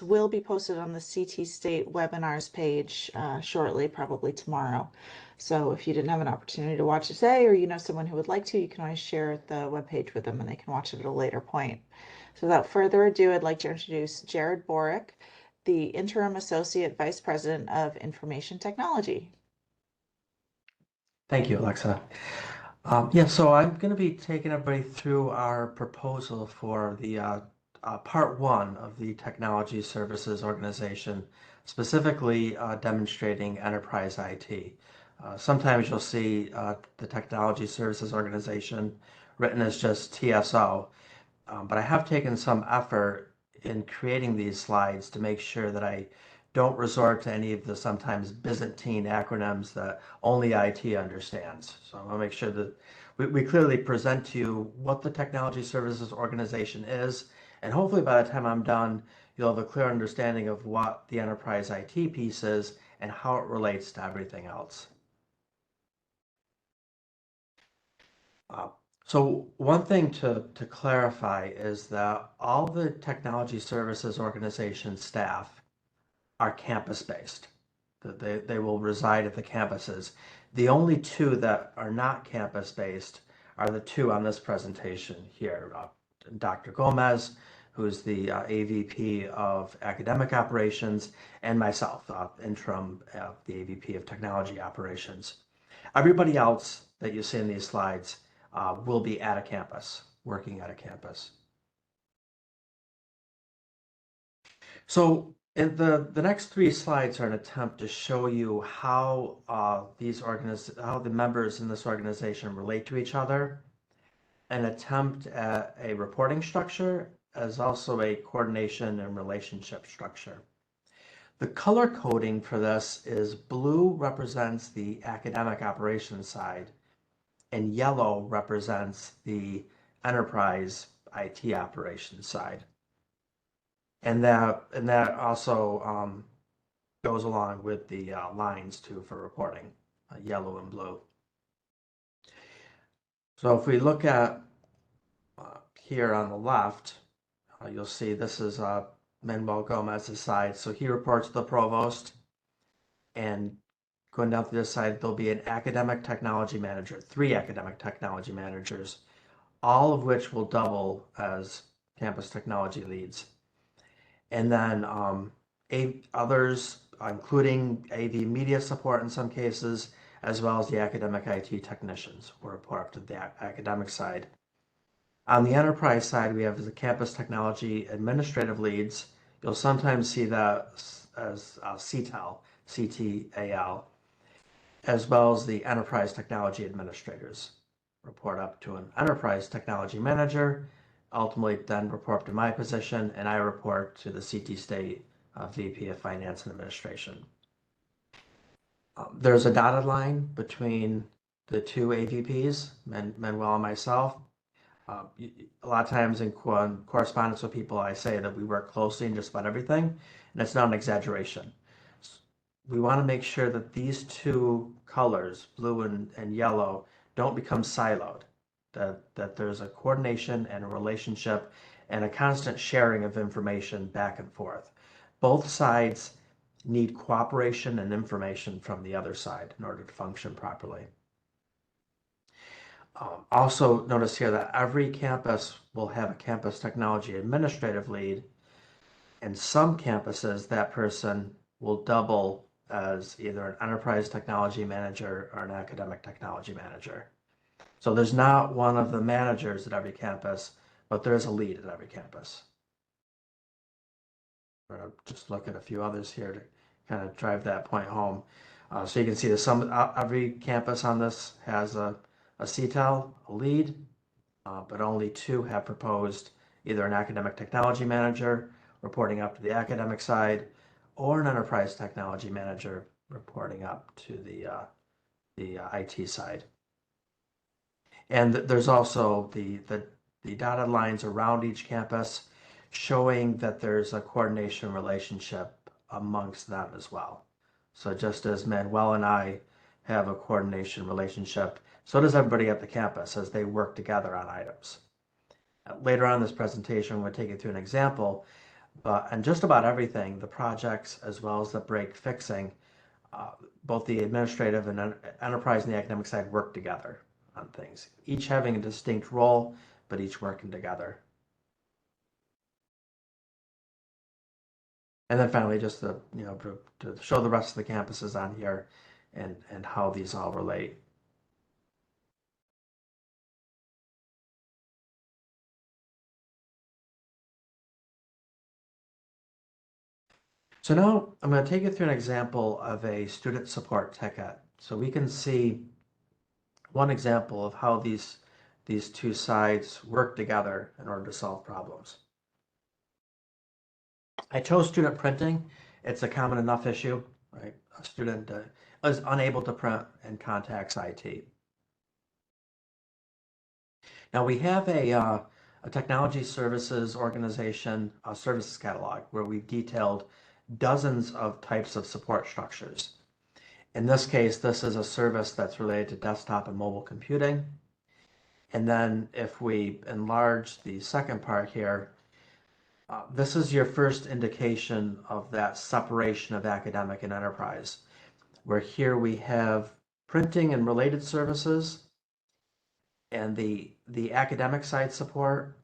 will be posted on the CT State webinars page shortly, probably tomorrow. So if you didn't have an opportunity to watch it today, or you know someone who would like to, you can always share the webpage with them and they can watch it at a later point. So without further ado, I'd like to introduce Jarrod Borek, the Interim Associate Vice President of Information Technology. Thank you, Alexa. So I'm going to be taking everybody through our proposal for the part one of the Technology Services Organization, specifically demonstrating enterprise IT. Sometimes you'll see the Technology Services Organization written as just TSO, but I have taken some effort in creating these slides to make sure that I don't resort to any of the sometimes Byzantine acronyms that only IT understands. So I want to make sure that we clearly present to you what the Technology Services Organization is, and hopefully by the time I'm done, you'll have a clear understanding of what the enterprise IT piece is and how it relates to everything else. So one thing to clarify is that all the Technology Services Organization staff are campus-based. They will reside at the campuses. The only two that are not campus-based are the two on this presentation here. Dr. Gomez, who's the AVP of Academic Operations, and myself, interim the AVP of Technology Operations. Everybody else that you see in these slides will be at a campus, working at a campus. So the next three slides are an attempt to show you how how the members in this organization relate to each other, an attempt at a reporting structure, as also a coordination and relationship structure. The color coding for this is blue represents the academic operations side, and yellow represents the enterprise IT operations side. And that also goes along with the lines too for reporting, yellow and blue. So if we look at here on the left, you'll see this is Manuel Gomez's side. So he reports to the provost, and going down to this side, there'll be an academic technology manager, 3 academic technology managers, all of which will double as campus technology leads. And then others, including AV media support in some cases, as well as the academic IT technicians, will report up to the academic side. On the enterprise side, we have the campus technology administrative leads. You'll sometimes see that as CTAL, CTAL, as well as the enterprise technology administrators report up to an enterprise technology manager, ultimately then report to my position, and I report to the CT State VP of Finance and Administration. There's a dotted line between the two AVPs, Manuel and myself. A lot of times in correspondence with people, I say that we work closely in just about everything, and it's not an exaggeration. We want to make sure that these two colors, blue and yellow, don't become siloed. That there's a coordination and a relationship and a constant sharing of information back and forth. Both sides need cooperation and information from the other side in order to function properly. Also notice here that every campus will have a campus technology administrative lead. In some campuses, that person will double as either an enterprise technology manager or an academic technology manager. So there's not one of the managers at every campus, but there is a lead at every campus. I'm going to just look at a few others here to kind of drive that point home. So you can see that every campus on this has a CTEL, a lead, but only 2 have proposed either an academic technology manager reporting up to the academic side, or an enterprise technology manager reporting up to the IT side. And there's also the dotted lines around each campus showing that there's a coordination relationship amongst them as well. So just as Manuel and I have a coordination relationship, so does everybody at the campus as they work together on items. Later on in this presentation, I'm going to take you through an example, And just about everything, the projects as well as the break fixing, uh, both the administrative and enterprise and the academic side work together on things, each having a distinct role, but each working together. And then finally, just to show the rest of the campuses on here and how these all relate. So now I'm going to take you through an example of a student support ticket. So we can see one example of how these two sides work together in order to solve problems. I chose student printing. It's a common enough issue, right? A student is unable to print and contacts IT. Now we have a technology services organization services catalog where we've detailed dozens of types of support structures. In this case, this is a service that's related to desktop and mobile computing. And then if we enlarge the second part here, this is your first indication of that separation of academic and enterprise, where here we have printing and related services and the academic side support,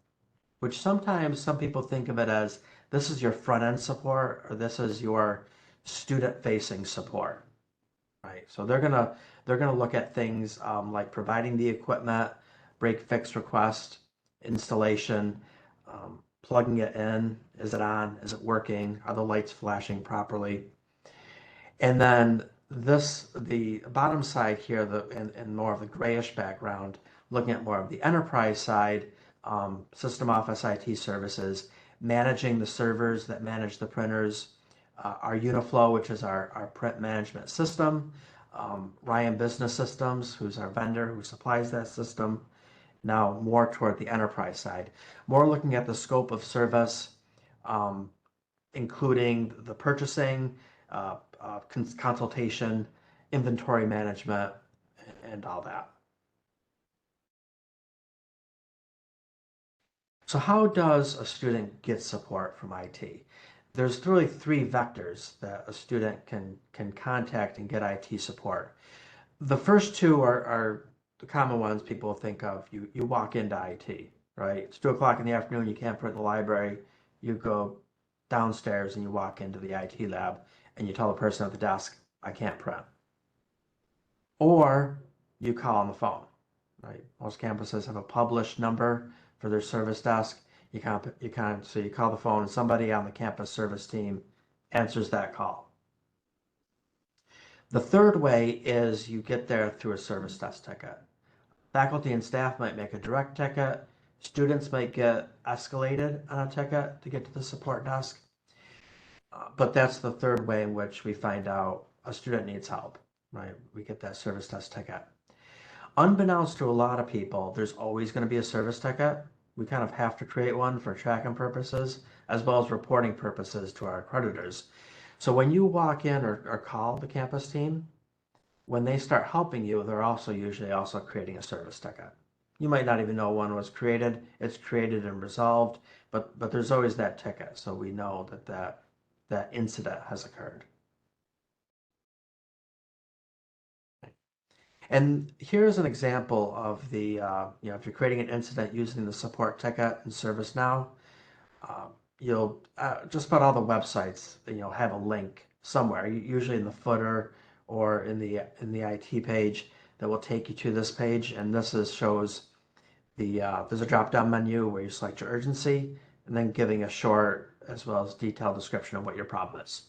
which sometimes some people think of it as this is your front end support or this is your student facing support, right? So they're gonna look at things like providing the equipment, break fix request, installation, plugging it in. Is it on? Is it working? Are the lights flashing properly? And then the bottom side here, in more of the grayish background, looking at more of the enterprise side, system office IT services, managing the servers that manage the printers, our Uniflow, which is our print management system, Ryan Business Systems, who's our vendor who supplies that system. Now more toward the enterprise side, more looking at the scope of service, um, including the purchasing, consultation, inventory management, and all that. So how does a student get support from IT? There's really three vectors that a student can contact and get IT support. The first two are the common ones people think of. You walk into IT, right? It's 2 o'clock in the afternoon, you can't print in the library. You go downstairs and you walk into the IT lab and you tell the person at the desk, I can't print. Or you call on the phone, right? Most campuses have a published number for their service desk. So you call the phone and somebody on the campus service team answers that call. The third way is you get there through a service desk ticket. Faculty and staff might make a direct ticket. Students might get escalated on a ticket to get to the support desk. But that's the third way in which we find out a student needs help, right? We get that service desk ticket. Unbeknownst to a lot of people, there's always going to be a service ticket. We kind of have to create one for tracking purposes as well as reporting purposes to our accreditors. So when you walk in or call the campus team, when they start helping you, they're also usually also creating a service ticket. You might not even know one was created. It's created and resolved, but there's always that ticket, so we know that incident has occurred. And here's an example of if you're creating an incident using the support ticket in ServiceNow, you'll just about all the websites, have a link somewhere, usually in the footer or in the IT page that will take you to this page. And this shows there's a drop-down menu where you select your urgency and then giving a short as well as detailed description of what your problem is.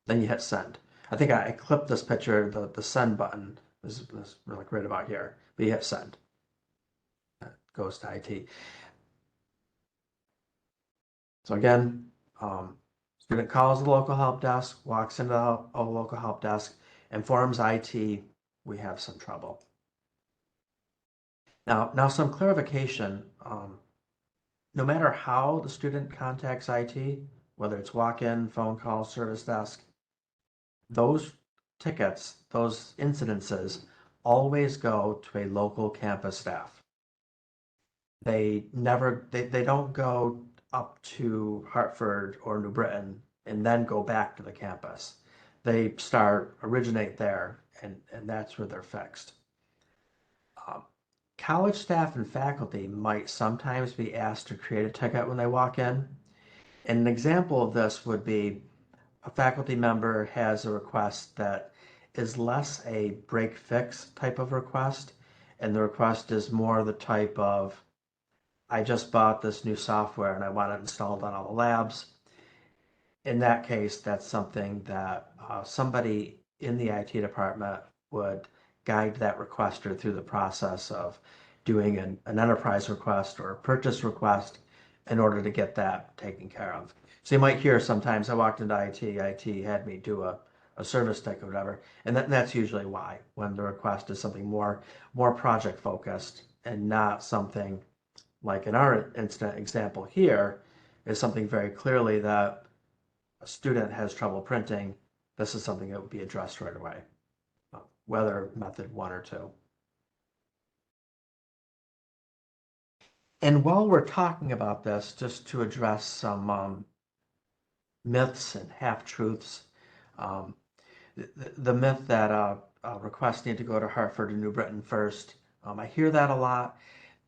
Then you hit send. I think I clipped this picture, the send button is like right about here, but you hit send. That goes to IT. So again, student calls the local help desk, walks into a local help desk, informs IT we have some trouble. Now some clarification. No matter how the student contacts IT, whether it's walk-in, phone call, service desk, those tickets, those incidences always go to a local campus staff. They don't go up to Hartford or New Britain and then go back to the campus. They originate there, and that's where they're fixed. Um, College staff and faculty might sometimes be asked to create a ticket when they walk in. And an example of this would be a faculty member has a request that is less a break fix type of request, and the request is more the type of, I just bought this new software and I want it installed on all the labs. In that case, that's something that somebody in the IT department would guide that requester through the process of doing an enterprise request or a purchase request in order to get that taken care of. So you might hear sometimes I walked into IT had me do a service ticket or whatever, and that's usually why, when the request is something more project focused and not something like in our instant example here is something very clearly that a student has trouble printing. This is something that would be addressed right away, whether method 1 or 2. And while we're talking about this, just to address some myths and half-truths, um, the myth that requests need to go to Hartford or New Britain first, I hear that a lot.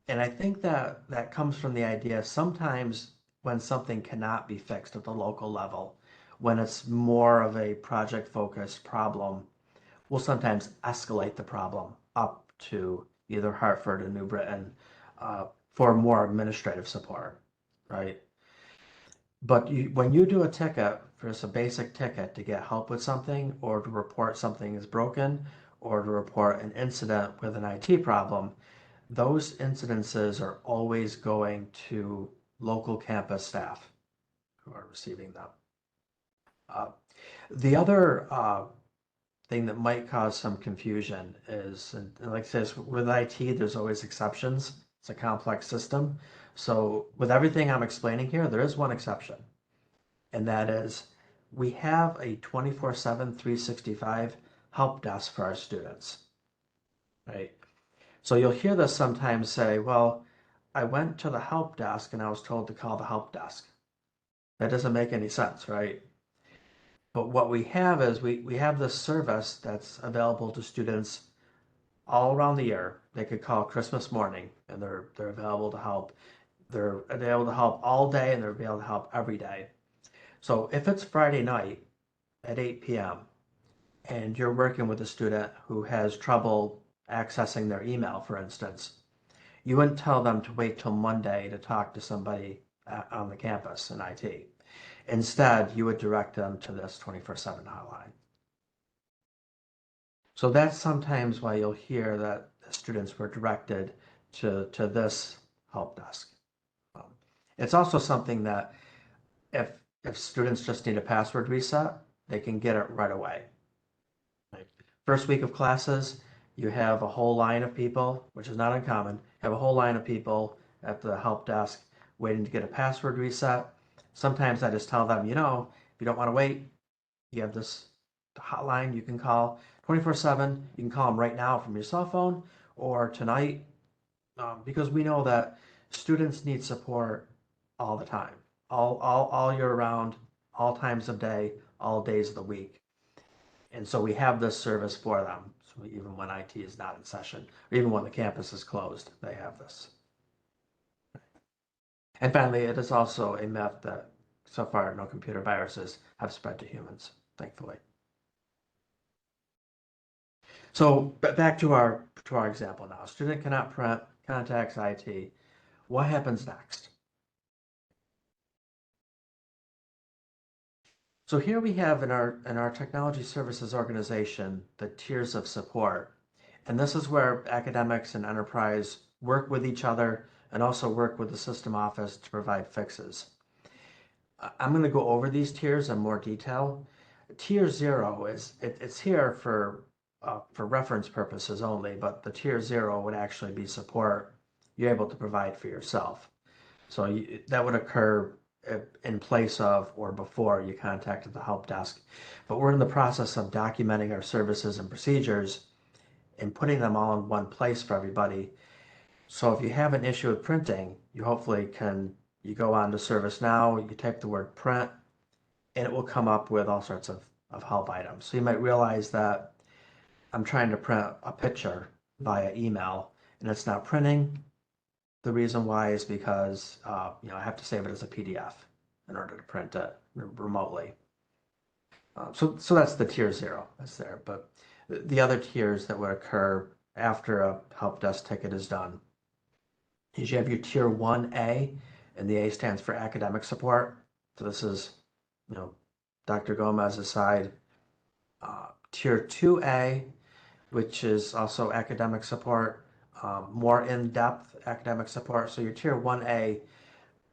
And I think that comes from the idea sometimes when something cannot be fixed at the local level, when it's more of a project-focused problem, we'll sometimes escalate the problem up to either Hartford or New Britain for more administrative support, right? But when you do a ticket, for just a basic ticket to get help with something or to report something is broken or to report an incident with an IT problem, those incidences are always going to local campus staff who are receiving them. The other thing that might cause some confusion is, and like I said, with IT, there's always exceptions. It's a complex system. So with everything I'm explaining here, there is one exception, and that is we have a 24/7, 365 help desk for our students, right? So you'll hear this sometimes say, well, I went to the help desk and I was told to call the help desk. That doesn't make any sense, right? But what we have is we have this service that's available to students all around the year. They could call Christmas morning and they're available to help. They're able to help all day and they're able to help every day. So if it's Friday night at 8 p.m. and you're working with a student who has trouble accessing their email, for instance, you wouldn't tell them to wait till Monday to talk to somebody on the campus in IT. Instead, you would direct them to this 24/7 hotline. So that's sometimes why you'll hear that the students were directed to this help desk. It's also something that if students just need a password reset, they can get it right away. Right? First week of classes, you have a whole line of people, which is not uncommon, have a whole line of people at the help desk waiting to get a password reset. Sometimes I just tell them, if you don't want to wait, you have this hotline you can call 24/7. You can call them right now from your cell phone or tonight, because we know that students need support all the time, all year round, all times of day, all days of the week. And so we have this service for them. So even when IT is not in session, or even when the campus is closed, they have this. And finally, it is also a myth that so far no computer viruses have spread to humans, thankfully. So back to our example now. Student cannot print, contacts IT. What happens next? So here we have in our technology services organization the tiers of support. And this is where academics and enterprise work with each other and also work with the system office to provide fixes. I'm going to go over these tiers in more detail. Tier 0 it's here for reference purposes only, but the tier 0 would actually be support you're able to provide for yourself. So that would occur in place of or before you contacted the help desk. But we're in the process of documenting our services and procedures and putting them all in one place for everybody. So if you have an issue with printing, you hopefully You go on to ServiceNow, you type the word print, and it will come up with all sorts of help items. So you might realize that I'm trying to print a picture via email and it's not printing. The reason why is because I have to save it as a PDF in order to print it remotely. So that's the tier 0. That's there. But the other tiers that would occur after a help desk ticket is done is you have your tier 1A, and the A stands for academic support. So this is, Dr. Gomez's side. Tier 2A, which is also academic support, more in-depth academic support. So your tier 1A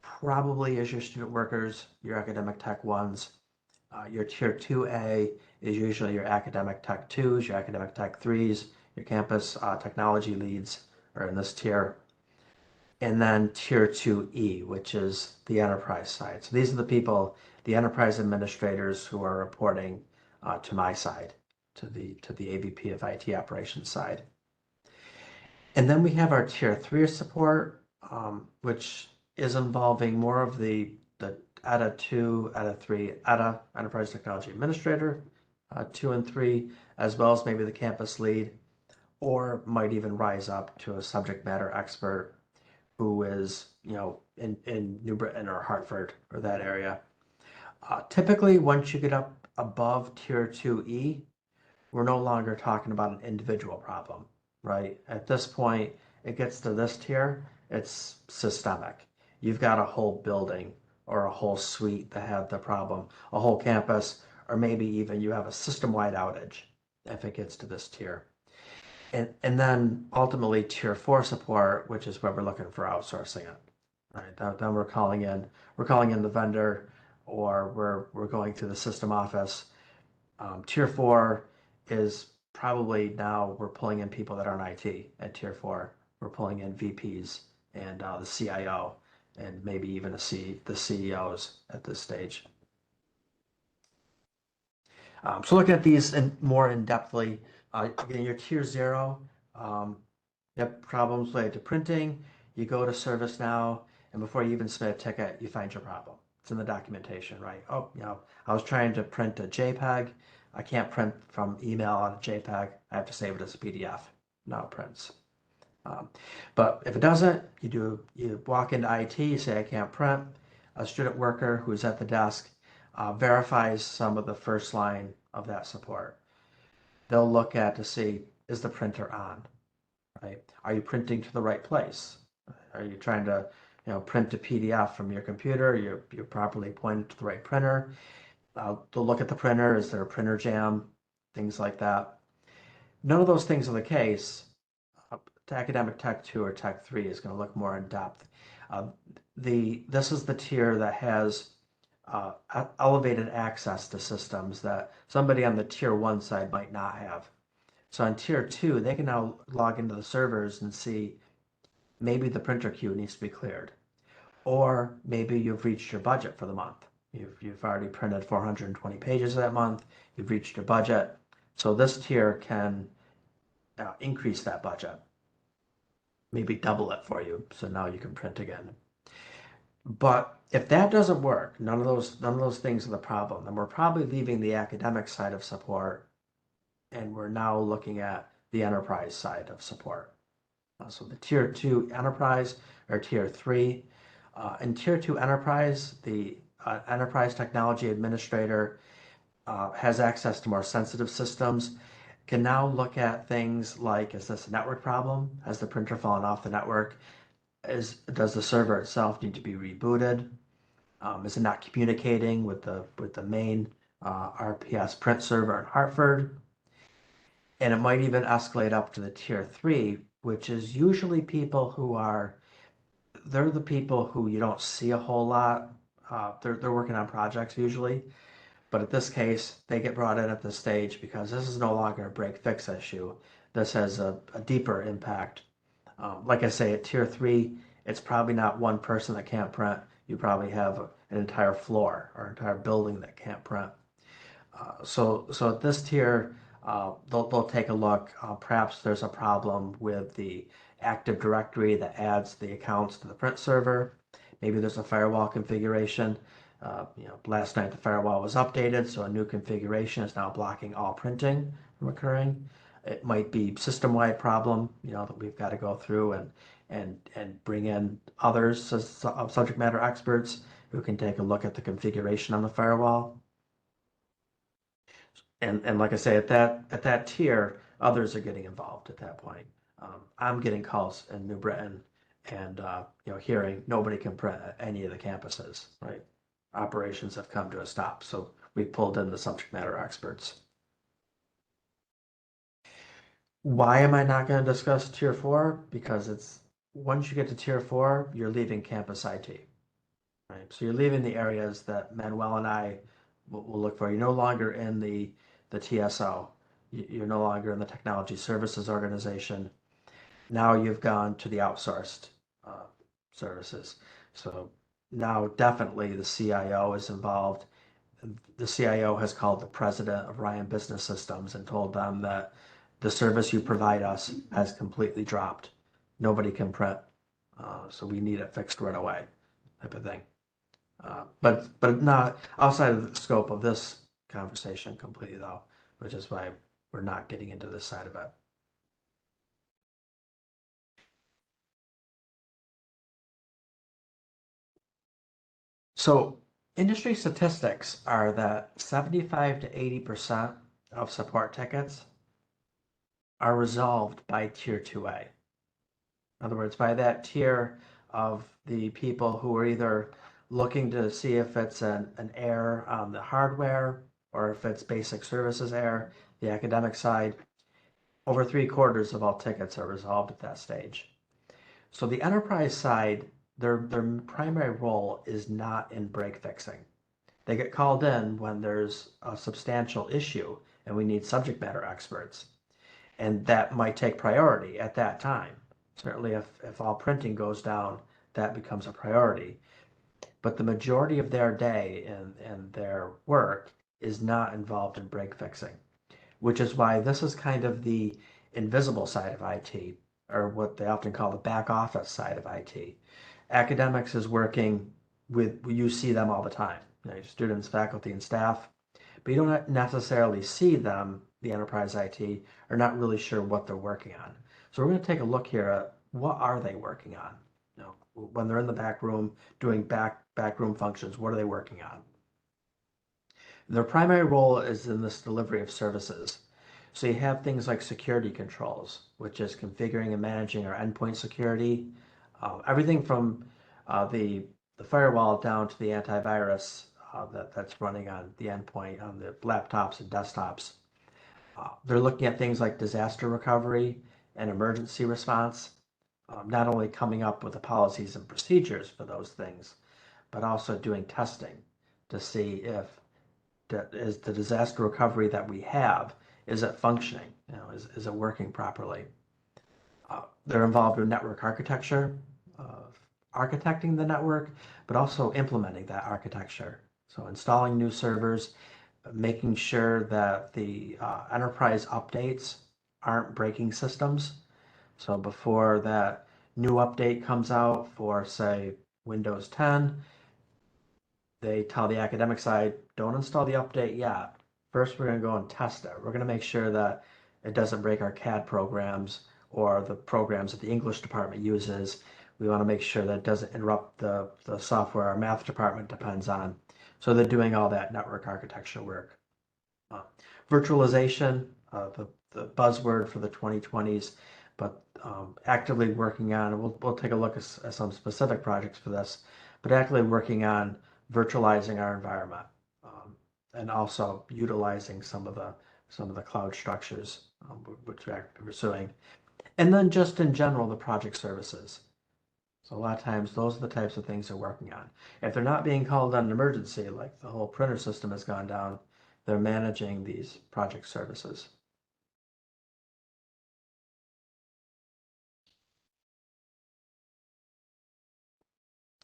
probably is your student workers, your academic tech 1s. Your tier 2A is usually your academic tech 2s, your academic tech 3s, your campus technology leads are in this tier. And then tier 2E, which is the enterprise side. So these are the people, the enterprise administrators who are reporting to my side, to the AVP of IT operations side. And then we have our tier 3 support, which is involving more of the ETA 2, ETA 3, ETA, Enterprise Technology Administrator, 2 and 3, as well as maybe the campus lead, or might even rise up to a subject matter expert who is, in New Britain or Hartford or that area. Typically, once you get up above tier 2E, we're no longer talking about an individual problem, right? At this point, it gets to this tier, it's systemic. You've got a whole building or a whole suite that had the problem, a whole campus, or maybe even you have a system-wide outage if it gets to this tier. And then ultimately tier 4 support, which is where we're looking for outsourcing it. Right? Then we're calling in the vendor, or we're going to the system office. Tier 4 is probably now we're pulling in people that aren't IT at tier 4. We're pulling in VPs and the CIO and maybe even the CEOs at this stage. So looking at these more in-depthly, again, your tier 0, you have problems related to printing, you go to ServiceNow, and before you even submit a ticket, you find your problem. It's in the documentation, right? Oh, I was trying to print a JPEG. I can't print from email on a JPEG. I have to save it as a PDF. Now it prints. But if it doesn't, you walk into IT, you say, I can't print. A student worker who's at the desk verifies some of the first line of that support. They'll look at to see, is the printer on, right? Are you printing to the right place? Are you trying to, print a PDF from your computer? You're properly pointed to the right printer. They'll look at the printer. Is there a printer jam? Things like that. None of those things are the case. Academic Tech 2 or Tech 3 is going to look more in depth. This is the tier that has elevated access to systems that somebody on the tier 1 side might not have. So on tier 2, they can now log into the servers and see maybe the printer queue needs to be cleared. Or maybe you've reached your budget for the month. You've already printed 420 pages that month. You've reached your budget. So this tier can increase that budget. Maybe double it for you. So now you can print again. But if that doesn't work, none of those things are the problem, then we're probably leaving the academic side of support and we're now looking at the enterprise side of support. So the tier 2 enterprise or tier 3. In tier 2 enterprise, the enterprise technology administrator has access to more sensitive systems, can now look at things like, is this a network problem? Has the printer fallen off the network? Does the server itself need to be rebooted? Is it not communicating with the main RPS print server in Hartford? And it might even escalate up to the tier 3, which is usually people they're the people who you don't see a whole lot. They're working on projects usually. But in this case, they get brought in at this stage because this is no longer a break-fix issue. This has a deeper impact. Like I say, at tier 3, it's probably not one person that can't print. You probably have an entire floor or entire building that can't print. So at this tier, they'll take a look. Perhaps there's a problem with the Active Directory that adds the accounts to the print server. Maybe there's a firewall configuration. Last night the firewall was updated, so a new configuration is now blocking all printing from occurring. It might be system-wide problem, that we've got to go through and bring in others as subject matter experts who can take a look at the configuration on the firewall. And like I say, at that tier, others are getting involved at that point. I'm getting calls in New Britain and hearing nobody can print at any of the campuses, right? Operations have come to a stop, so we pulled in the subject matter experts. Why am I not going to discuss tier 4? Because once you get to tier 4, you're leaving campus IT, right? So you're leaving the areas that Manuel and I will look for. You're no longer in the TSO. You're no longer in the technology services organization. Now you've gone to the outsourced services. So now definitely the CIO is involved. The CIO has called the president of Ryan Business Systems and told them that the service you provide us has completely dropped. Nobody can print, so we need it fixed right away, type of thing. But not outside of the scope of this conversation completely, though, which is why we're not getting into this side of it. So industry statistics are that 75 to 80% of support tickets are resolved by tier 2A. In other words, by that tier of the people who are either looking to see if it's an error on the hardware or if it's basic services error, the academic side, over 3/4 of all tickets are resolved at that stage. So the enterprise side, their primary role is not in break fixing. They get called in when there's a substantial issue and we need subject matter experts. And that might take priority at that time. Certainly if all printing goes down, that becomes a priority. But the majority of their day and their work is not involved in break fixing, which is why this is kind of the invisible side of IT, or what they often call the back office side of IT. Academics is working with, you see them all the time, students, faculty, and staff, but you don't necessarily see them, the enterprise IT, are not really sure what they're working on. So we're going to take a look here at what are they working on? When they're in the back room doing backroom functions, what are they working on? Their primary role is in this delivery of services. So you have things like security controls, which is configuring and managing our endpoint security, everything from the firewall down to the antivirus that's running on the endpoint on the laptops and desktops. They're looking at things like disaster recovery and emergency response, not only coming up with the policies and procedures for those things, but also doing testing to see if is the disaster recovery that we have, is it functioning? Is it working properly? They're involved in network architecture, architecting the network, but also implementing that architecture. So installing new servers, making sure that the enterprise updates aren't breaking systems. So before that new update comes out for, say, Windows 10, they tell the academic side, don't install the update yet. First, we're going to go and test it. We're going to make sure that it doesn't break our CAD programs or the programs that the English department uses. We want to make sure that it doesn't interrupt the software our math department depends on. So they're doing all that network architecture work. Virtualization, the buzzword for the 2020s, but actively working on, we'll take a look at some specific projects for this, but actively working on virtualizing our environment, and also utilizing some of the cloud structures, which we're pursuing. And then just in general, the project services. So a lot of times those are the types of things they're working on. If they're not being called on an emergency, like the whole printer system has gone down, they're managing these project services.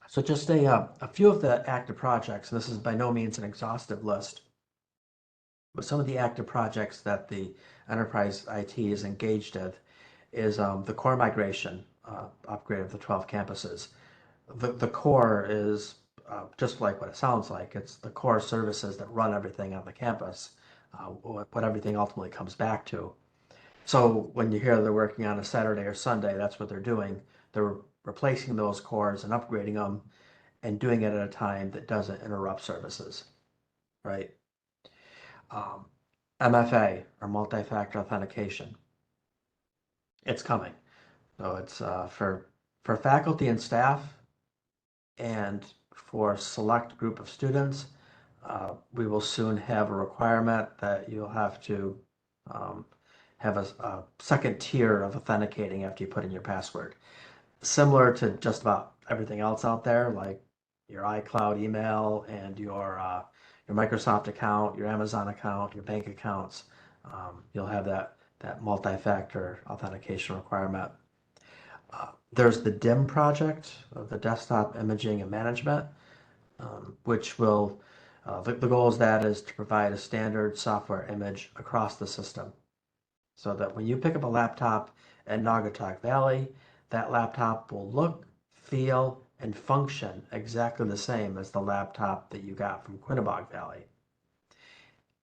So just a few of the active projects, and this is by no means an exhaustive list, but some of the active projects that the enterprise IT is engaged in is the core migration upgrade of the 12 campuses. The core is just like what it sounds like. It's the core services that run everything on the campus, what everything ultimately comes back to. So when you hear they're working on a Saturday or Sunday, that's what they're doing. They're replacing those cores and upgrading them and doing it at a time that doesn't interrupt services, right? Um, MFA, or multi-factor authentication, it's coming. So it's for faculty and staff, and for select group of students, we will soon have a requirement that you'll have to um, have a second tier of authenticating after you put in your password. Similar to just about everything else out there, like your iCloud email and your Microsoft account, your Amazon account, your bank accounts. You'll have that multi-factor authentication requirement. There's the DIM project, the Desktop Imaging and Management, which will, the goal is that is to provide a standard software image across the system so that when you pick up a laptop at Naugatuck Valley, that laptop will look, feel, and function exactly the same as the laptop that you got from Quinnebog Valley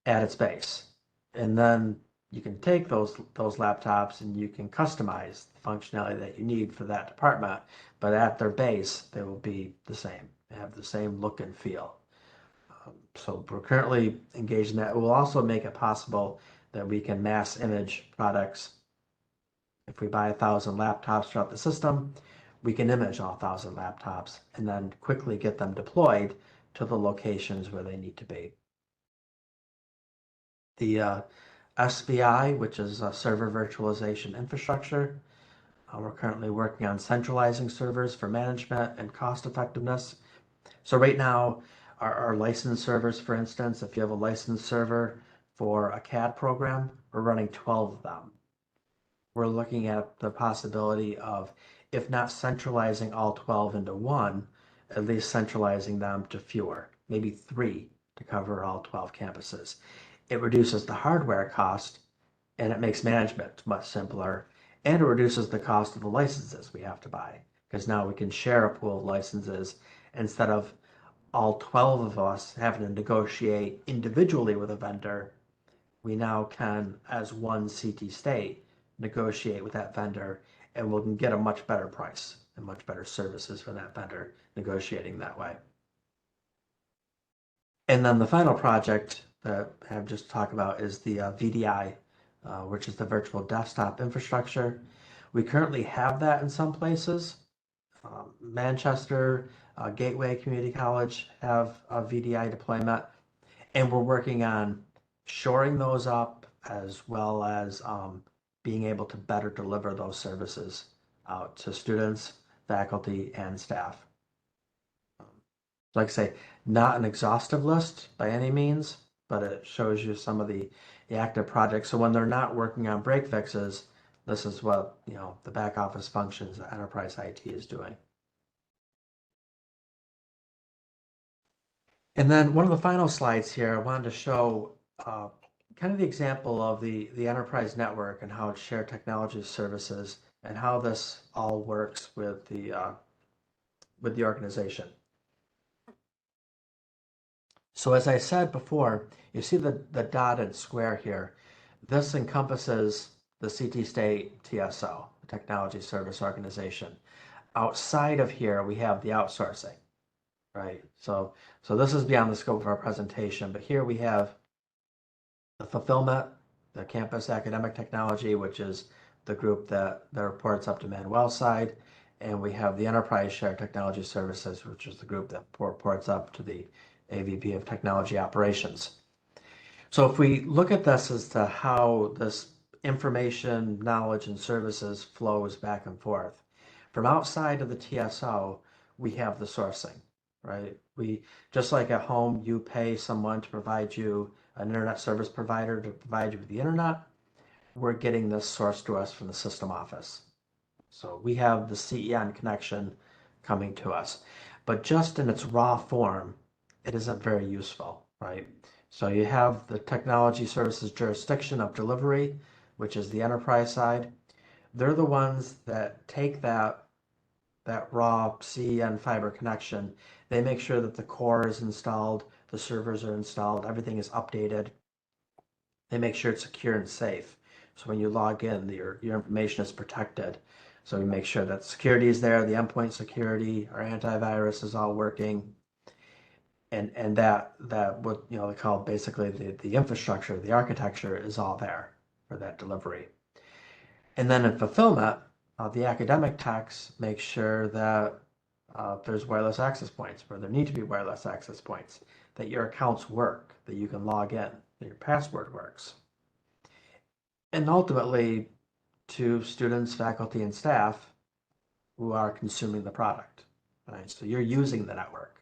at its base. And then you can take those laptops and you can customize the functionality that you need for that department, but at their base, they will be the same. They have the same look and feel. So we're currently engaged in that. It will also make it possible that we can mass image products. If we buy 1,000 laptops throughout the system, we can image all 1,000 laptops and then quickly get them deployed to the locations where they need to be. The SVI, which is Server Virtualization Infrastructure, we're currently working on centralizing servers for management and cost effectiveness. So right now, our licensed servers, for instance, if you have a licensed server for a CAD program, we're running 12 of them. We're looking at the possibility of, if not centralizing all 12 into one, at least centralizing them to fewer, maybe 3 to cover all 12 campuses. It reduces the hardware cost and it makes management much simpler, and it reduces the cost of the licenses we have to buy because now we can share a pool of licenses instead of all 12 of us having to negotiate individually with a vendor. We now can, as one CT state, negotiate with that vendor, and we can get a much better price and much better services for that vendor negotiating that way. And then the final project that I have just talked about is the VDI, which is the virtual desktop infrastructure. We currently have that in some places. Manchester, Gateway Community College have a VDI deployment, and we're working on shoring those up as well as being able to better deliver those services out to students, faculty, and staff. Like I say, not an exhaustive list by any means, but it shows you some of the active projects. So when they're not working on break fixes, this is what the back office functions that enterprise IT is doing. And then one of the final slides here, I wanted to show kind of the example of the enterprise network and how it shared technology services and how this all works with the organization. So as I said before, you see the dotted square here. This encompasses the CT State TSO, the Technology Service Organization. Outside of here, we have the outsourcing, right? So this is beyond the scope of our presentation, but here we have the fulfillment, the campus academic technology, which is the group that reports up to Manuel's side, and we have the enterprise shared technology services, which is the group that reports up to the AVP of Technology Operations. So if we look at this as to how this information, knowledge, and services flows back and forth, from outside of the TSO, we have the sourcing, right? We, just like at home, you pay someone to provide you an internet service provider to provide you with the internet, we're getting this sourced to us from the system office. So we have the CEN connection coming to us, but just in its raw form, it isn't very useful, right? So you have the technology services jurisdiction of delivery, which is the enterprise side. They're the ones that take that that raw CN fiber connection. They make sure that the core is installed, the servers are installed, everything is updated. They make sure it's secure and safe. So when you log in, your information is protected. So we make sure that security is there, the endpoint security, our antivirus is all working, and that what they call basically the infrastructure, the architecture is all there for that delivery. And then in fulfillment, the academic techs make sure that there's wireless access points where there need to be wireless access points, that your accounts work, that you can log in, that your password works. And ultimately, to students, faculty, and staff who are consuming the product. Right? So you're using the network.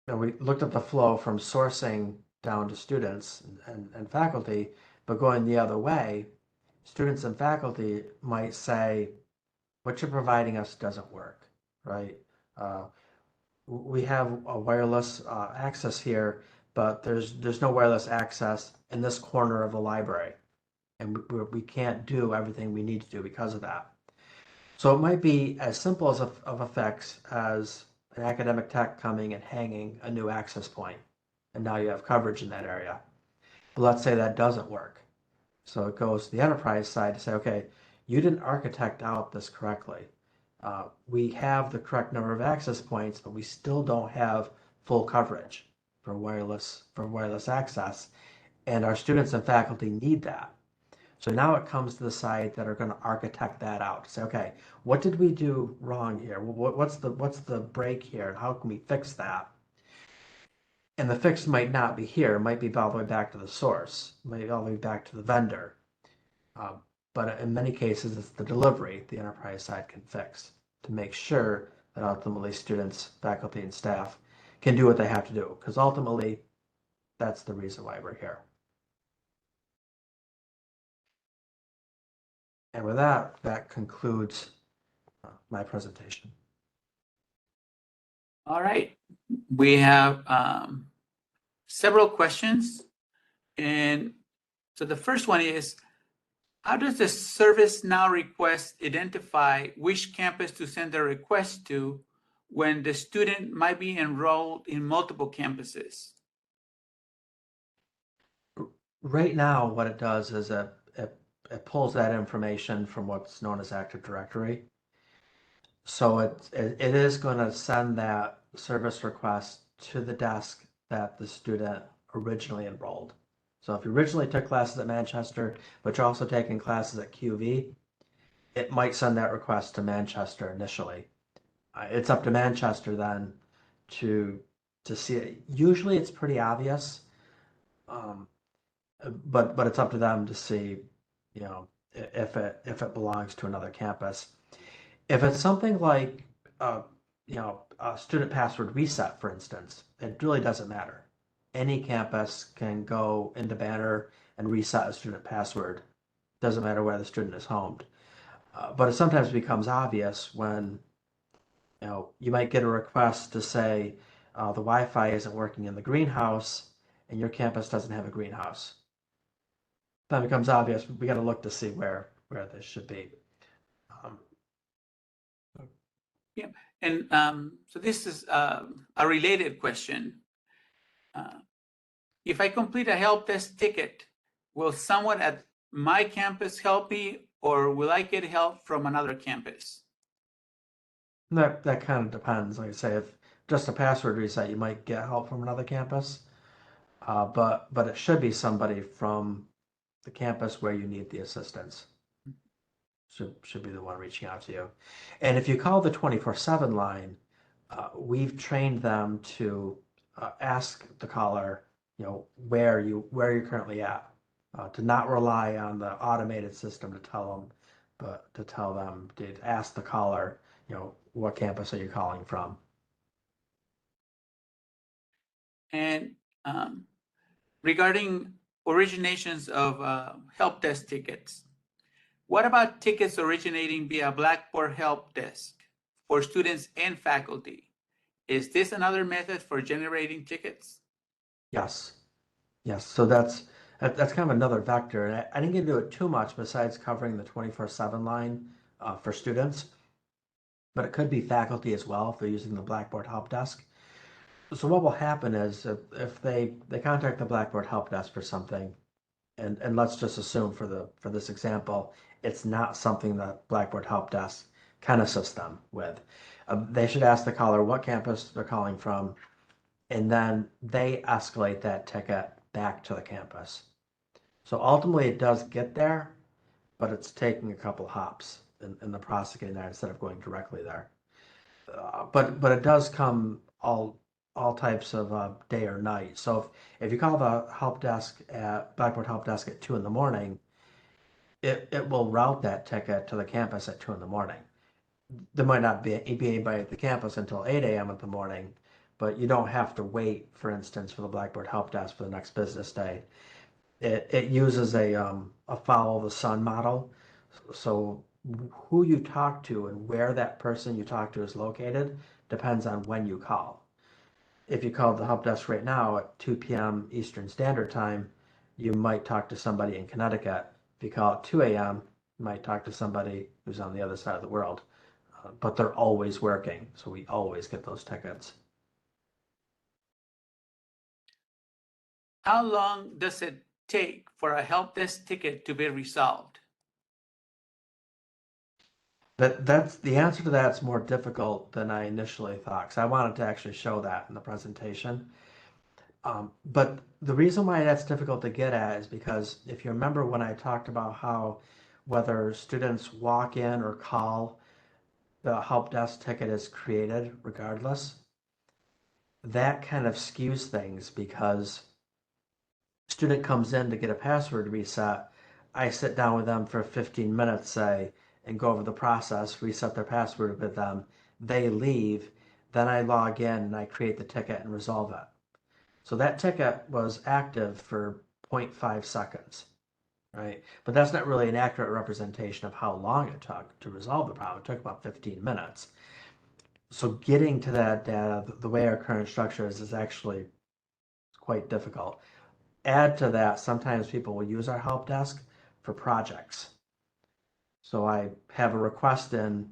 And we looked at the flow from sourcing down to students and faculty, but going the other way, students and faculty might say, what you're providing us doesn't work, right? We have a wireless access here, but there's no wireless access in this corner of the library. And we can't do everything we need to do because of that. So it might be as simple as of a fix as an academic tech coming and hanging a new access point, and now you have coverage in that area. But let's say that doesn't work. So it goes to the enterprise side to say, okay, you didn't architect out this correctly. We have the correct number of access points, but we still don't have full coverage for wireless access, and our students and faculty need that. So now it comes to the side that are going to architect that out. Say, okay, what did we do wrong here? What's the break here, and how can we fix that? And the fix might not be here; it might be all the way back to the source, it might be all the way back to the vendor. But in many cases, it's the delivery the enterprise side can fix to make sure that ultimately students, faculty, and staff can do what they have to do. Because ultimately, that's the reason why we're here. And with that, that concludes my presentation. All right. We have several questions. And so the first one is, how does the ServiceNow request identify which campus to send the request to when the student might be enrolled in multiple campuses? Right now, what it does is it pulls that information from what's known as Active Directory. So it is going to send that service request to the desk that the student originally enrolled. So if you originally took classes at Manchester, but you're also taking classes at QV, it might send that request to Manchester initially. It's up to Manchester then to see it. Usually it's pretty obvious, but it's up to them to see, if it belongs to another campus. If it's something like, a student password reset, for instance, it really doesn't matter. Any campus can go into Banner and reset a student password. Doesn't matter where the student is homed. But it sometimes becomes obvious when, you might get a request to say the Wi-Fi isn't working in the greenhouse and your campus doesn't have a greenhouse. Then it becomes obvious. We got to look to see where this should be. Yeah, and so this is a related question. If I complete a help desk ticket, will someone at my campus help me, or will I get help from another campus? That kind of depends. Like I say, if just a password reset, you might get help from another campus, but it should be somebody from the campus where you need the assistance. Should be the one reaching out to you. And if you call the 24/7 line, we've trained them to ask the caller, where you're currently at, to not rely on the automated system to tell them, but to tell them to ask the caller, what campus are you calling from? And regarding originations of help desk tickets, what about tickets originating via Blackboard help desk for students and faculty? Is this another method for generating tickets? Yes. So that's kind of another vector. And I didn't get into it too much besides covering the 24/7 line for students. but it could be faculty as well if they're using the Blackboard help desk. So what will happen is if they contact the Blackboard help desk for something, and let's just assume for this example, it's not something that Blackboard help desk can assist them with. They should ask the caller what campus they're calling from, and then they escalate that ticket back to the campus. So ultimately it does get there, but it's taking a couple hops in the process of getting there instead of going directly there. But it does come all types of day or night. So if you call the help desk at Blackboard help desk at 2 in the morning, it will route that ticket to the campus at 2 in the morning. There might not be anybody at the campus until 8 a.m. in the morning, but you don't have to wait, for instance, for the Blackboard help desk for the next business day. It uses a follow the sun model. So who you talk to and where that person you talk to is located depends on when you call. If you call the help desk right now at 2 p.m. Eastern Standard Time, you might talk to somebody in Connecticut. If you call at 2 a.m., you might talk to somebody who's on the other side of the world. But they're always working, so we always get those tickets. How long does it take for a help desk ticket to be resolved? That's the answer to that's more difficult than I initially thought, because I wanted to actually show that in the presentation. But the reason why that's difficult to get at is because if you remember when I talked about how whether students walk in or call, the help desk ticket is created regardless, that kind of skews things because student comes in to get a password reset. I sit down with them for 15 minutes, say, and go over the process, reset their password with them. They leave, then I log in and I create the ticket and resolve it. So that ticket was active for 0.5 seconds, right? But that's not really an accurate representation of how long it took to resolve the problem. It took about 15 minutes. So getting to that data, the way our current structure is actually quite difficult. Add to that, sometimes people will use our help desk for projects. So I have a request in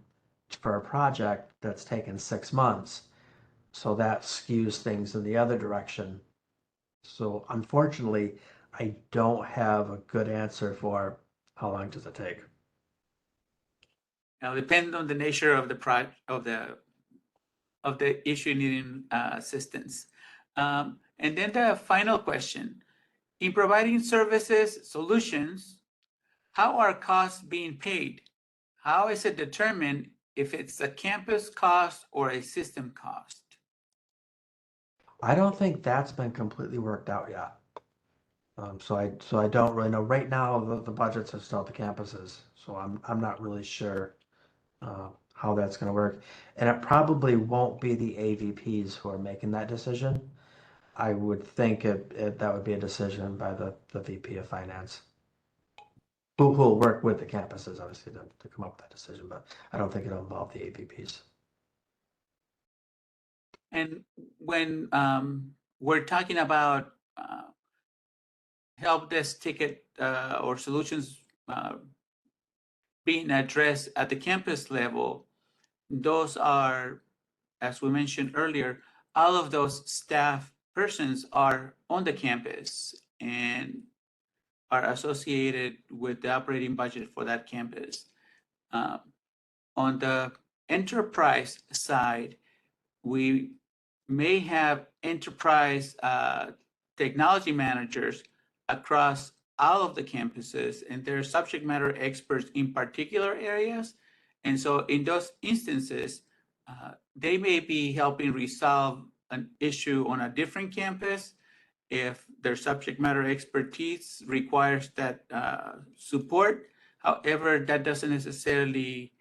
for a project that's taken 6 months. So that skews things in the other direction. So unfortunately, I don't have a good answer for how long does it take. Now, depending on the nature of the issue needing assistance. And then the final question: in providing services solutions, how are costs being paid? How is it determined if it's a campus cost or a system cost? I don't think that's been completely worked out yet. So I don't really know. Right now, the budgets are still at the campuses, so I'm not really sure how that's going to work. And it probably won't be the AVPs who are making that decision. I would think that would be a decision by the VP of Finance, who will work with the campuses, obviously, to come up with that decision, but I don't think it'll involve the AVPs. And when we're talking about help desk ticket or solutions being addressed at the campus level, those are, as we mentioned earlier, all of those staff persons are on the campus and are associated with the operating budget for that campus. On the enterprise side, we may have enterprise technology managers across all of the campuses, and they're subject matter experts in particular areas. And so in those instances, they may be helping resolve an issue on a different campus if their subject matter expertise requires that support. However, that doesn't necessarily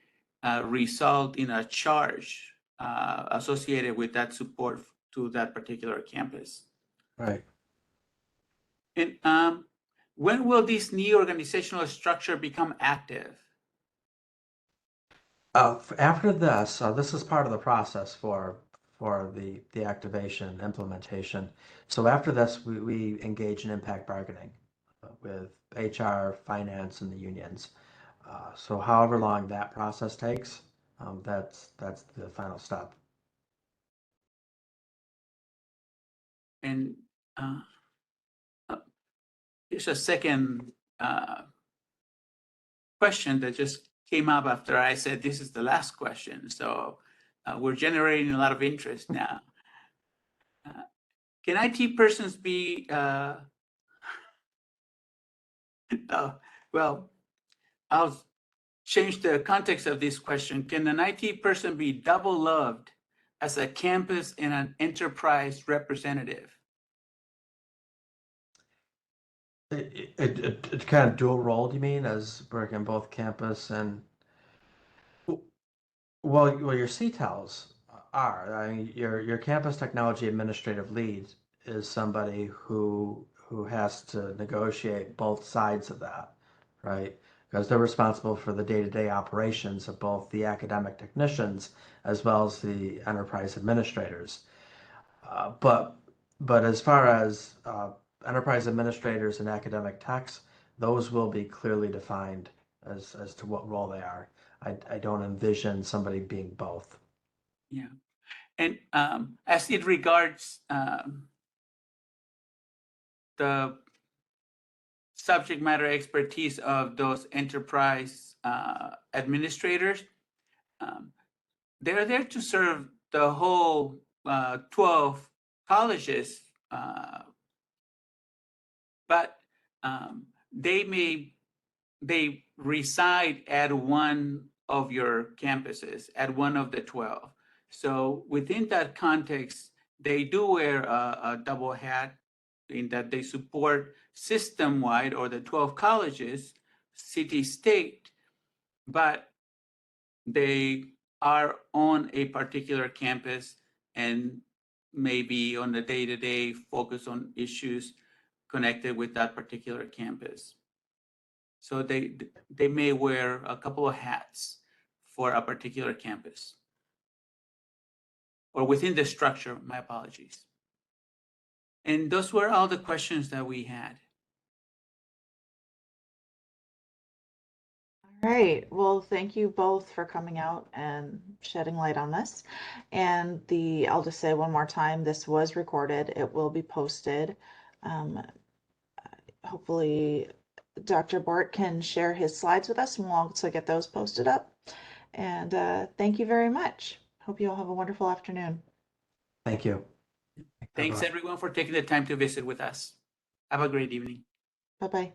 result in a charge associated with that support to that particular campus. Right. And when will this new organizational structure become active? After this, this is part of the process for the activation implementation. So after this, we engage in impact bargaining with HR, finance, and the unions. So however long that process takes, that's the final step. And here's a second question that just came up after I said this is the last question. So we're generating a lot of interest now. Can IT persons be, well, I'll change the context of this question. Can an IT person be double loved as a campus and an enterprise representative? It kind of dual role, you mean, as working both campus and well, your CTELs are. I mean, your campus technology administrative lead is somebody who has to negotiate both sides of that, right? Because they're responsible for the day-to-day operations of both the academic technicians as well as the enterprise administrators. But as far as enterprise administrators and academic techs, those will be clearly defined as to what role they are. I don't envision somebody being both. Yeah. And as it regards the subject matter expertise of those enterprise administrators, they're there to serve the whole 12 colleges, but they reside at one of your campuses, at one of the 12. So within that context, they do wear a double hat in that they support system-wide or the 12 colleges, city, state, but they are on a particular campus and maybe on the day-to-day focus on issues connected with that particular campus. So they may wear a couple of hats for a particular campus or within the structure, my apologies. And those were all the questions that we had. All right. Well, thank you both for coming out and shedding light on this. And I'll just say one more time, this was recorded. It will be posted. Hopefully Dr. Borek can share his slides with us and we'll also get those posted up. And thank you very much. Hope you all have a wonderful afternoon. Thank you. Thanks everyone for taking the time to visit with us. Have a great evening. Bye-bye.